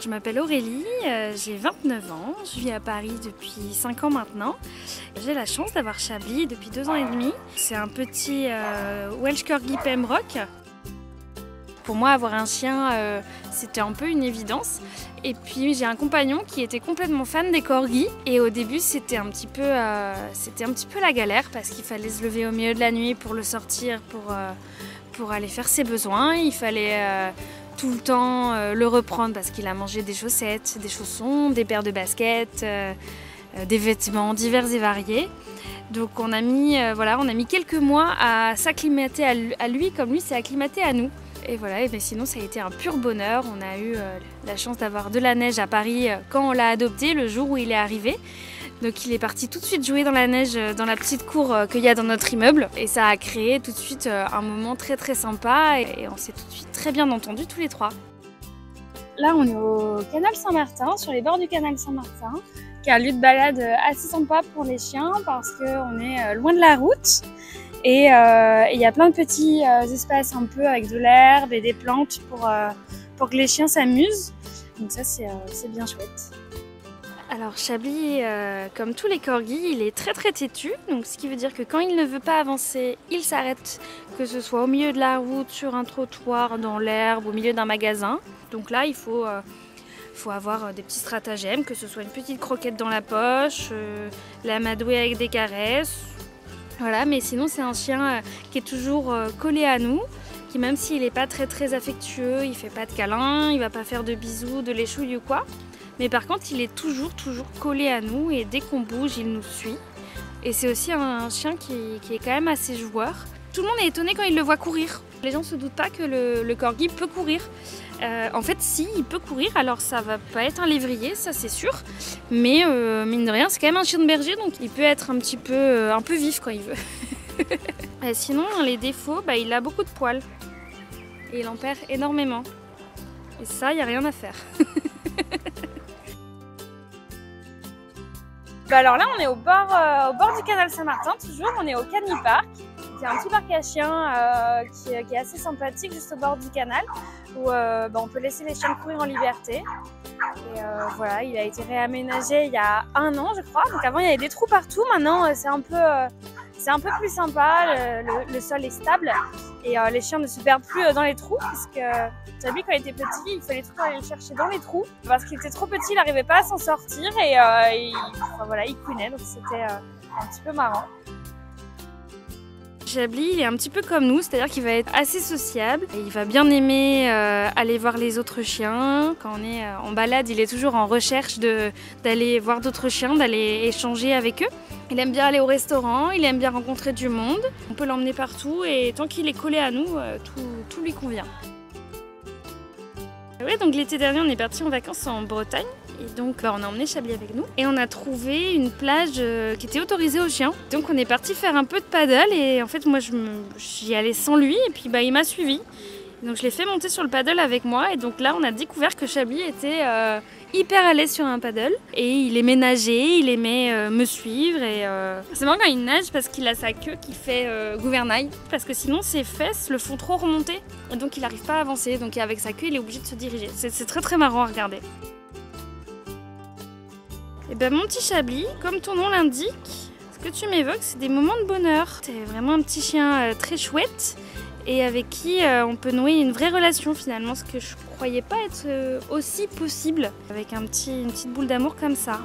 je m'appelle Aurélie, j'ai 29 ans, je vis à Paris depuis 5 ans maintenant. J'ai la chance d'avoir Chablis depuis 2 ans et demi. C'est un petit Welsh Corgi Pembroke. Pour moi, avoir un chien, c'était un peu une évidence. Et puis j'ai un compagnon qui était complètement fan des corgis. Et au début, c'était un petit peu la galère parce qu'il fallait se lever au milieu de la nuit pour le sortir, pour aller faire ses besoins. Il fallait tout le temps le reprendre parce qu'il a mangé des chaussettes, des chaussons, des paires de baskets, des vêtements divers et variés. Donc on a mis quelques mois à s'acclimater à lui comme lui s'est acclimaté à nous. Et voilà, et bien sinon ça a été un pur bonheur. On a eu la chance d'avoir de la neige à Paris quand on l'a adopté, le jour où il est arrivé. Donc il est parti tout de suite jouer dans la neige dans la petite cour qu'il y a dans notre immeuble. Et ça a créé tout de suite un moment très très sympa et on s'est tout de suite très bien entendus tous les trois. Là on est au canal Saint-Martin, sur les bords du canal Saint-Martin, qui est un lieu de balade assez sympa pour les chiens parce qu'on est loin de la route. Et il y a plein de petits espaces un peu avec de l'herbe et des plantes pour que les chiens s'amusent. Donc ça c'est bien chouette. Alors Chablis, comme tous les corgis, il est très très têtu. Donc ce qui veut dire que quand il ne veut pas avancer, il s'arrête, que ce soit au milieu de la route, sur un trottoir, dans l'herbe, au milieu d'un magasin. Donc là il faut avoir des petits stratagèmes, que ce soit une petite croquette dans la poche, l'amadouer avec des caresses. Voilà, mais sinon c'est un chien qui est toujours collé à nous, qui même s'il n'est pas très très affectueux, il fait pas de câlins, il va pas faire de bisous, de l'échouille ou quoi. Mais par contre il est toujours collé à nous et dès qu'on bouge il nous suit. Et c'est aussi un chien qui est quand même assez joueur. Tout le monde est étonné quand il le voit courir. Les gens ne se doutent pas que le corgi peut courir. En fait, si, il peut courir, alors ça va pas être un lévrier, ça c'est sûr. Mais mine de rien, c'est quand même un chien de berger, donc il peut être un peu vif quand il veut. Sinon, les défauts, il a beaucoup de poils. Et il en perd énormément. Et ça, il n'y a rien à faire. Alors là, on est au bord du canal Saint-Martin, toujours, on est au Cany Park. C'est un petit parc à chiens qui est assez sympathique, juste au bord du canal, où on peut laisser les chiens courir en liberté. Et voilà, il a été réaménagé il y a 1 an, je crois. Donc avant, il y avait des trous partout. Maintenant, c'est un peu plus sympa. Le sol est stable et les chiens ne se perdent plus dans les trous, puisque Chablis, quand il était petit, il fallait tout le temps aller le chercher dans les trous parce qu'il était trop petit, il n'arrivait pas à s'en sortir et il couinait. Donc c'était un petit peu marrant. Chablis, il est un petit peu comme nous, c'est-à-dire qu'il va être assez sociable. Et il va bien aimer aller voir les autres chiens. Quand on est en balade, il est toujours en recherche d'aller voir d'autres chiens, d'aller échanger avec eux. Il aime bien aller au restaurant, il aime bien rencontrer du monde. On peut l'emmener partout et tant qu'il est collé à nous, tout lui convient. Ouais, donc l'été dernier, on est parti en vacances en Bretagne. Et donc on a emmené Chablis avec nous et on a trouvé une plage qui était autorisée aux chiens. Donc on est parti faire un peu de paddle et en fait moi j'y allais sans lui et puis il m'a suivi. Donc je l'ai fait monter sur le paddle avec moi et donc là on a découvert que Chablis était hyper à l'aise sur un paddle et il aimait nager, il aimait me suivre et c'est marrant quand il nage parce qu'il a sa queue qui fait gouvernail parce que sinon ses fesses le font trop remonter et donc il n'arrive pas à avancer, donc avec sa queue il est obligé de se diriger. C'est très très marrant à regarder. Et ben mon petit Chablis, comme ton nom l'indique, ce que tu m'évoques, c'est des moments de bonheur. C'est vraiment un petit chien très chouette et avec qui on peut nouer une vraie relation finalement, ce que je croyais pas être aussi possible avec une petite boule d'amour comme ça.